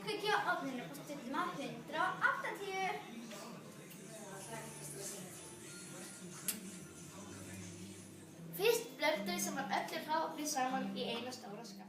Kveiki á ofninu og stillum á 180. Fyrst blöndum við saman öllu hráefni saman í eina stóra skál.